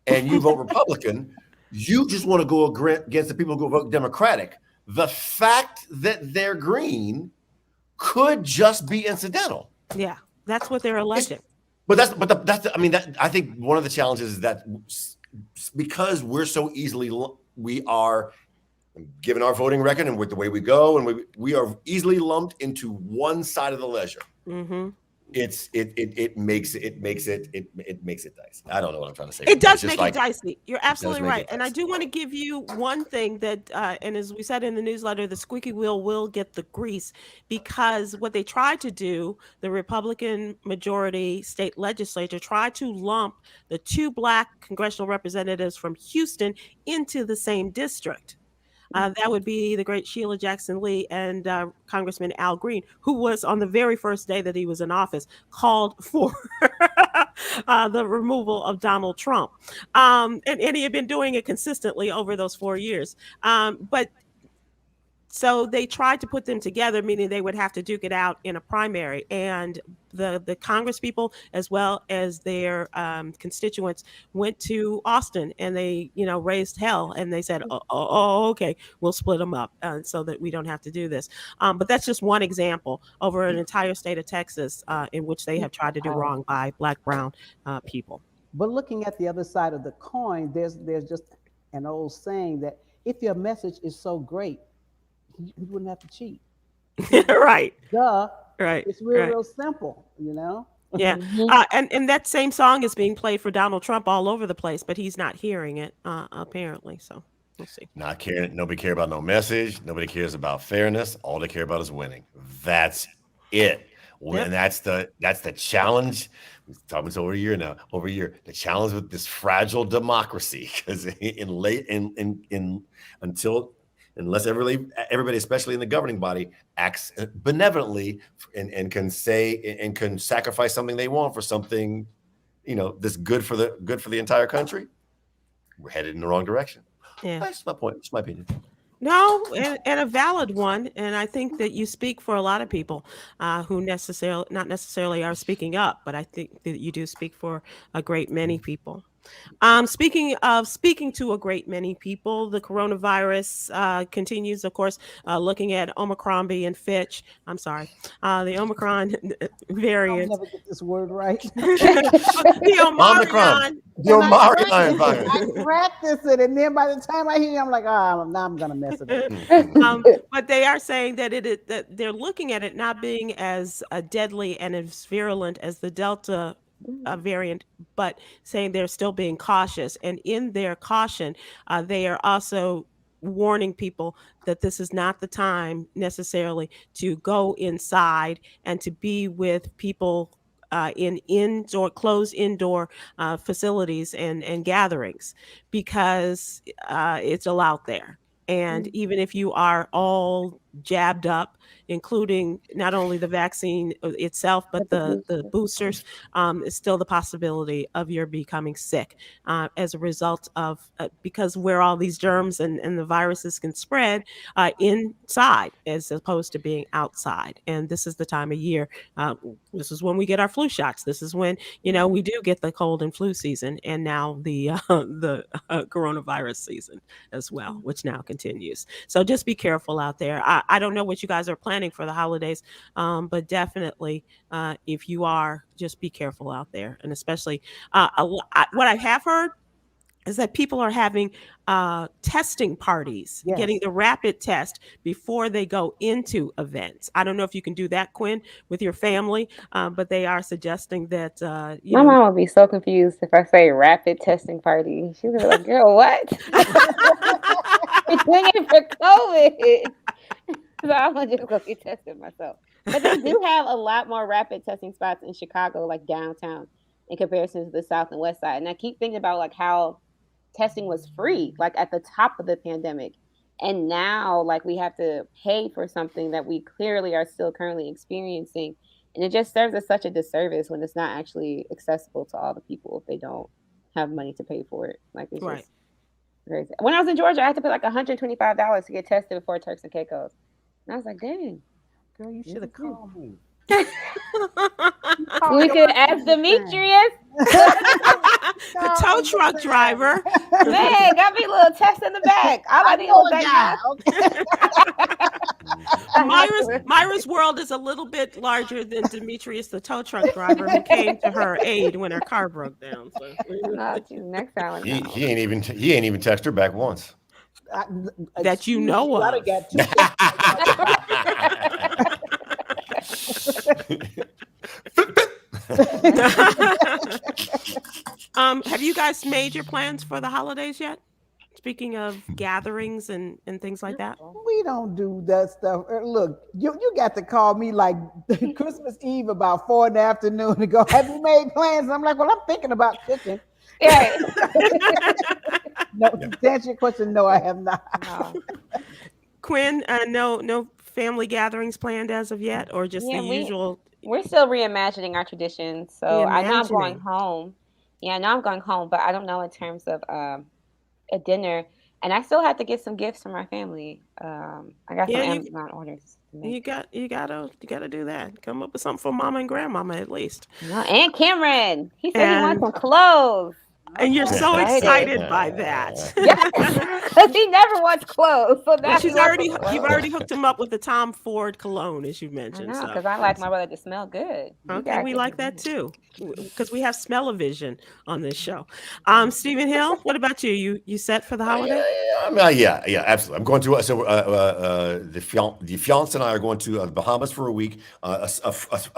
and you vote Republican, you just want to go against the people who vote Democratic. The fact that they're green could just be incidental. Yeah, that's what they're alleging. I think one of the challenges is that because we are. Given our voting record and with the way we go, and we are easily lumped into one side of the ledger. it makes it dicey. I don't know what I'm trying to say. It does It's just make it dicey. You're absolutely make right. it And I dicey. do want to give you one thing that, and as we said in the newsletter, the squeaky wheel will get the grease, because what they tried to do, the Republican majority state legislature tried to lump the 2 Black congressional representatives from Houston into the same district. That would be the great Sheila Jackson Lee and Congressman Al Green, who was on the very first day that he was in office called for the removal of Donald Trump. And he had been doing it consistently over those 4 years. But so they tried to put them together, meaning they would have to duke it out in a primary. And the Congress people, as well as their constituents, went to Austin and they, raised hell. And they said, okay, we'll split them up so that we don't have to do this. But that's just one example over an entire state of Texas in which they have tried to do wrong by Black, brown people. But looking at the other side of the coin, there's just an old saying that if your message is so great, you wouldn't have to cheat. Right. Duh. Right. It's real, right. real simple, Yeah. And that same song is being played for Donald Trump all over the place, but he's not hearing it, apparently. So we'll see. Not caring. Nobody cares about no message. Nobody cares about fairness. All they care about is winning. That's it. Yep. And that's the challenge. We've been talking this over a year now. Over a year. The challenge with this fragile democracy, because unless everybody, especially in the governing body, acts benevolently and can say and can sacrifice something they want for something, that's good for the entire country, we're headed in the wrong direction. Yeah. That's my point. It's my opinion. No, and a valid one. And I think that you speak for a lot of people who not necessarily are speaking up, but I think that you do speak for a great many people. Speaking to a great many people, the coronavirus continues, of course, looking at Omicron and Fitch. I'm sorry, the Omicron variant. I'll never get this word right. The Omicron. The Omicron virus. I practice it, and then by the time I hear it, I'm like, now I'm gonna mess it up. But they are saying that that they're looking at it not being as deadly and as virulent as the Delta variant, but saying they're still being cautious. And in their caution, they are also warning people that this is not the time necessarily to go inside and to be with people in closed indoor facilities and gatherings, because it's all out there. And even if you are all jabbed up, including not only the vaccine itself, but the boosters, is still the possibility of your becoming sick as a result of, because where all these germs and the viruses can spread inside as opposed to being outside. And this is the time of year. This is when we get our flu shots. This is when, we do get the cold and flu season, and now the coronavirus season as well, which now continues. So just be careful out there. I don't know what you guys are planning for the holidays, but definitely if you are, just be careful out there. And especially what I have heard is that people are having testing parties, Yes. getting the rapid test before they go into events. I don't know if you can do that, Kwyn, with your family, but they are suggesting that. My mom would be so confused if I say rapid testing party. She would be like, girl, what? We're doing it for COVID. So I'm going to just go get tested myself. But they do have a lot more rapid testing spots in Chicago, like downtown, in comparison to the South and West Side. And I keep thinking about like how testing was free, like at the top of the pandemic. And now like we have to pay for something that we clearly are still currently experiencing. And it just serves as such a disservice when it's not actually accessible to all the people if they don't have money to pay for it. Like it's Right. just crazy. When I was in Georgia, I had to pay like $125 to get tested before Turks and Caicos. And I was like, dang. Girl, you should have called me. We could ask Demetrius. The tow truck driver. Man, got me a little test in the back. All I need was that. Myra's world is a little bit larger than Demetrius, the tow truck driver, who came to her aid when her car broke down. So. Oh, geez, next time. He ain't even texted her back once. That you know of. I got two. Have you guys made your plans for the holidays yet? Speaking of gatherings and things like that. We don't do that stuff. Look, you got to call me like Christmas Eve about 4 in the afternoon to go, have you made plans? And I'm like, well, I'm thinking about cooking. Yeah. No, to answer your question, no, I have not. No. Kwyn, no family gatherings planned as of yet, or just Yeah, the usual. We're still reimagining our traditions. So I know I'm going Reimagining. home. Yeah, I know I'm going home, but I don't know in terms of a dinner. And I still have to get some gifts from my family. I got some Yeah, Amazon orders to make. you gotta do that. Come up with something for mama and grandmama at least. No, and Cameron, he said he wants And some clothes. and you're so Excited. excited by that. Yes, because he never wants clothes. So Well, now you've already hooked him up with the Tom Ford cologne, as you I mentioned. know, So because I like my brother to smell good. You okay, gotta we get like him that in. too, because we have smell-o-vision on this show. Stephen Hill, what about you? You set for the holiday? Yeah, absolutely. I'm going to the fiance and I are going to the Bahamas for a week.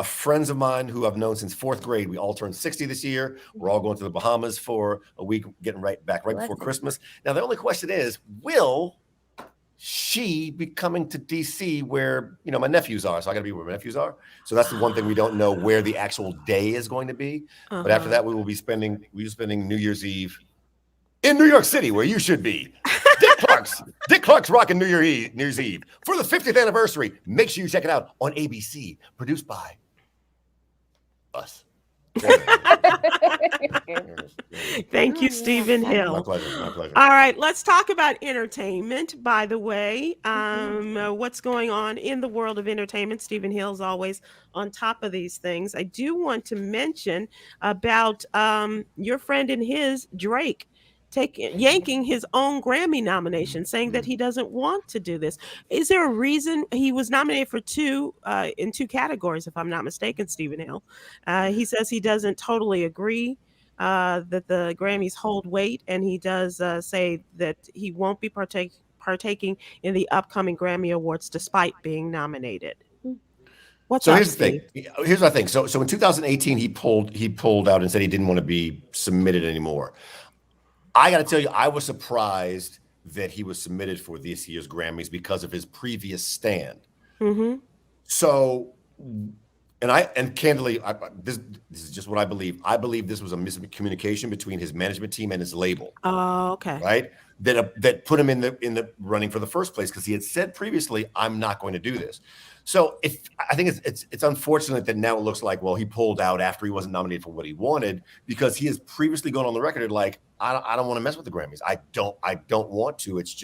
Friends of mine who I've known since 4th grade. We all turned 60 this year. We're all going to the Bahamas for a week, getting right before Blessing. Christmas. Now the only question is, will she be coming to DC where my nephews are? So I got to be where my nephews are. So that's the one thing we don't know, where the actual day is going to be. But after that, we will be spending New Year's Eve in New York City, where you should be. Dick Clark's rocking New Year's Eve for the 50th anniversary. Make sure you check it out on ABC, produced by us. Thank you, Stephen My Hill. pleasure. All right, let's talk about entertainment, by the way. What's going on in the world of entertainment? Stephen Hill's always on top of these things. I do want to mention about your friend and his, Drake, yanking his own Grammy nomination, saying that he doesn't want to do this. Is there a reason? He was nominated for in two categories, if I'm not mistaken, Stephen Hill. He says he doesn't totally agree that the Grammys hold weight, and he does say that he won't be partaking in the upcoming Grammy Awards despite being nominated. What's So up, here's the thing. Steve? Here's what I think. So in 2018, he pulled out and said he didn't want to be submitted anymore. I got to tell you, I was surprised that he was submitted for this year's Grammys because of his previous stand. Mm-hmm. So, and candidly, this is just what I believe. I believe this was a miscommunication between his management team and his label. Oh, okay. Right? That put him in the running for the first place, because he had said previously, "I'm not going to do this." So I think it's unfortunate that now it looks like, well, he pulled out after he wasn't nominated for what he wanted, because he has previously gone on the record like, I don't want to mess with the Grammys. I don't want to. It's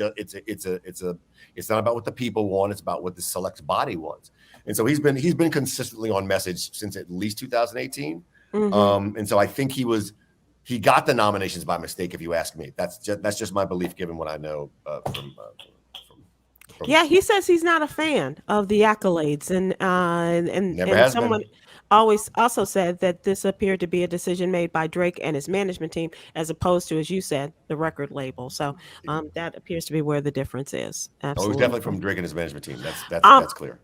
not about what the people want. It's about what the select body wants. And so he's been consistently on message since at least 2018. Mm-hmm. And so I think he got the nominations by mistake, if you ask me. That's just my belief, given what I know from Yeah, he says he's not a fan of the accolades, and Never has someone always also said that this appeared to be a decision made by Drake and his management team, as opposed to, as you said, the record label. So that appears to be where the difference is. Oh, Absolutely. he's definitely from Drake and his management team. That's clear.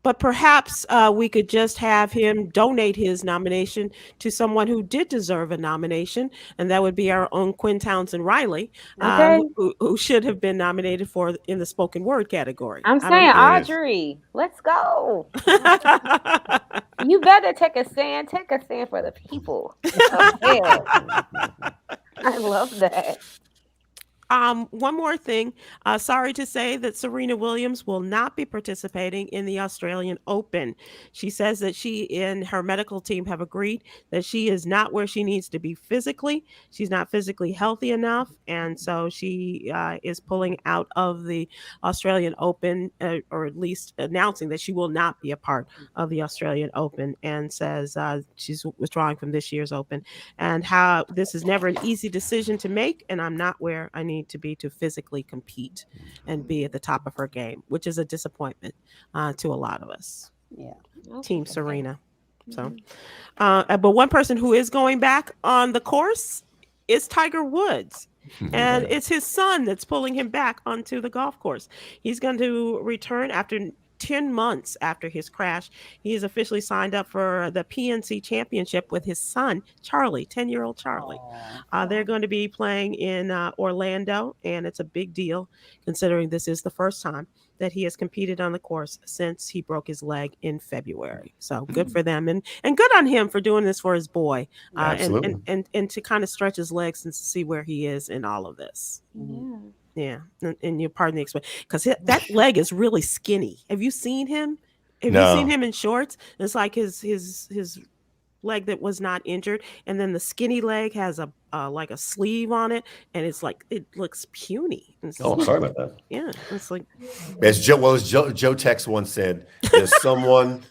But perhaps we could just have him donate his nomination to someone who did deserve a nomination, and that would be our own Kwyn Townsend Riley, who should have been nominated for in the spoken word category. I'm saying, Audrey, let's go. You better take a stand. Take a stand for the people. Oh, yeah. I love that. One more thing. Sorry to say that Serena Williams will not be participating in the Australian Open. She says that she and her medical team have agreed that she is not where she needs to be physically. She's not physically healthy enough. And so she is pulling out of the Australian Open, or at least announcing that she will not be a part of the Australian Open, and says she's withdrawing from this year's Open, and how this is never an easy decision to make. And I'm not where I need to be to physically compete and be at the top of her game, which is a disappointment to a lot of us. Yeah. Team Serena. So, but one person who is going back on the course is Tiger Woods. And it's his son that's pulling him back onto the golf course. He's going to return after 10 months after his crash. He is officially signed up for the PNC Championship with his son, Charlie, 10-year-old Charlie. They're going to be playing in Orlando, and it's a big deal considering this is the first time that he has competed on the course since he broke his leg in February. So good for them, and good on him for doing this for his boy, and to kind of stretch his legs and see where he is in all of this. Yeah, and you pardon the expression, because that leg is really skinny. Have you seen him? Have you seen him in shorts? It's like his leg that was not injured, and then the skinny leg has a like a sleeve on it, and it's like it looks puny. I'm sorry about that. Yeah, it's like as Joe Tex once said, there's someone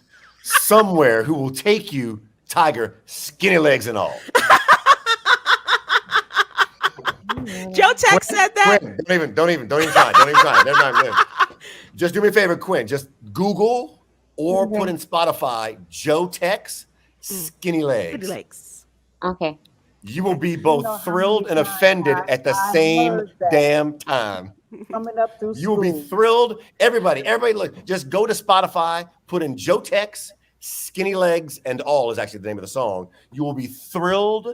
somewhere who will take you, Tiger, skinny legs and all. Joe Tex said that. Kwyn, don't even try. Never mind. Just do me a favor, Kwyn. Just Google or put in Spotify Joe Tex skinny legs. Skinny legs. Okay. You will be both thrilled and offended at the same damn time. Coming up through school. You will be thrilled. Everybody, look. Just go to Spotify, put in Joe Tex skinny legs and all is actually the name of the song. You will be thrilled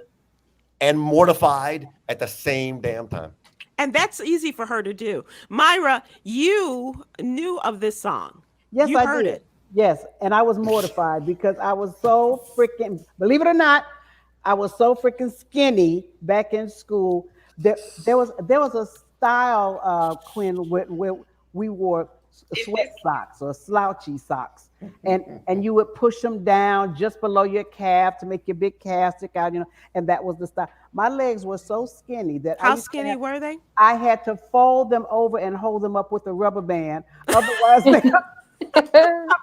and mortified at the same damn time. And that's easy for her to do. Myra, you knew of this song. Yes, you I heard did. it. Yes, and I was mortified because I was so freaking, believe it or not, I was so freaking skinny back in school. There was a style, Kwyn, where we wore sweat socks or slouchy socks, and you would push them down just below your calf to make your big calf stick out, and that was the style. My legs were so skinny that how skinny were they? I had to fold them over and hold them up with a rubber band. Otherwise, I'm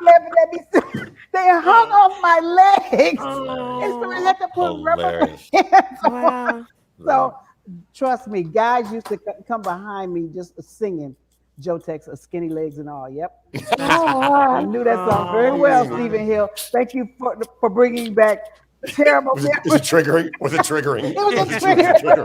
laughing at me. They hung off my legs, and so I had to put rubber bands on. Wow. So trust me, guys used to come behind me just singing Joe Tex, skinny legs and all. Yep. I knew that song very well, Stephen Hill. Thank you for bringing back terrible. Was it triggering? Was it triggering? It was a trigger.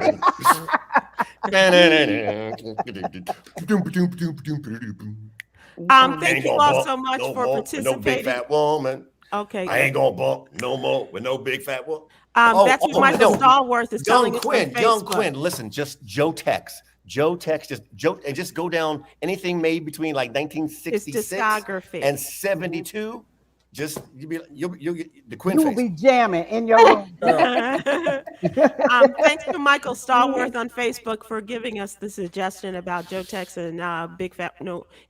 Thank you all so much for participating. No big fat woman. Okay. I ain't gonna bump no more with no big fat woman. That's what Michael Stallworth is telling us on Young Facebook. Kwyn, listen, just Joe Tex, just go down anything made between like 1966 and 72. Just you'll get the Kwyn You will face. be jamming in your room, girl. Thanks to Michael Stallworth on Facebook for giving us the suggestion about Joe Tex and big fat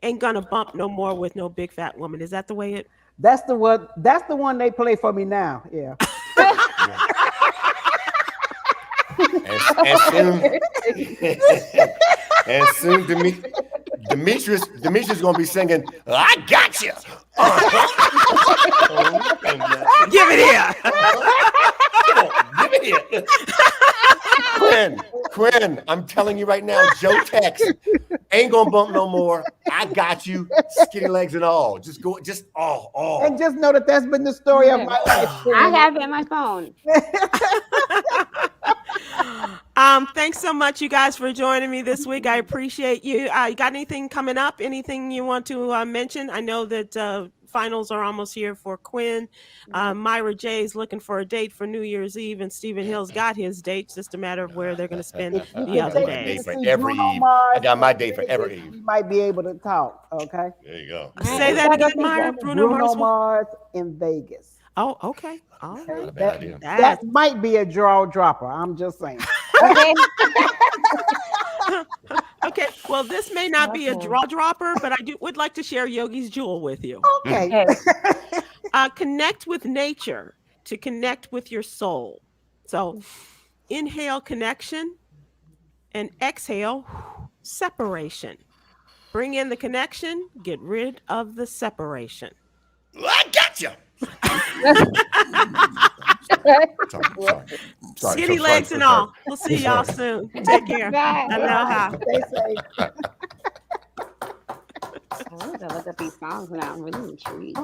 ain't gonna bump no more with no big fat woman. Is that the way it? That's the one they play for me now. Yeah. And soon Demetrius gonna be singing, I got you. Give it here. Give it here. Kwyn, I'm telling you right now, Joe Tex ain't gonna bump no more. I got you, skinny legs and all. Just go, all. And just know that's been the story of my life. I have it in my phone. Thanks so much, you guys, for joining me this week. I appreciate you. You got anything coming up? Anything you want to mention? I know that finals are almost here for Kwyn. Myra J is looking for a date for New Year's Eve, and Stephen Hill's got his date. It's just a matter of where they're going to spend the other day. For every Eve. I got my date for every Eve. We might be able to talk. Okay. There you go. Say that again, Myra. Bruno Mars in Vegas. Oh, okay. All right. Not a bad idea. That might be a draw dropper. I'm just saying. Okay. Okay. Well, this may not be a draw dropper, but I would like to share Yogi's jewel with you. Okay. Connect with nature to connect with your soul. So inhale connection and exhale separation. Bring in the connection, get rid of the separation. I got you. Sorry. Skinny legs and all. We'll see y'all soon. Take care. Bye. Aloha. Stay safe. I love to look up these songs now. I'm really intrigued.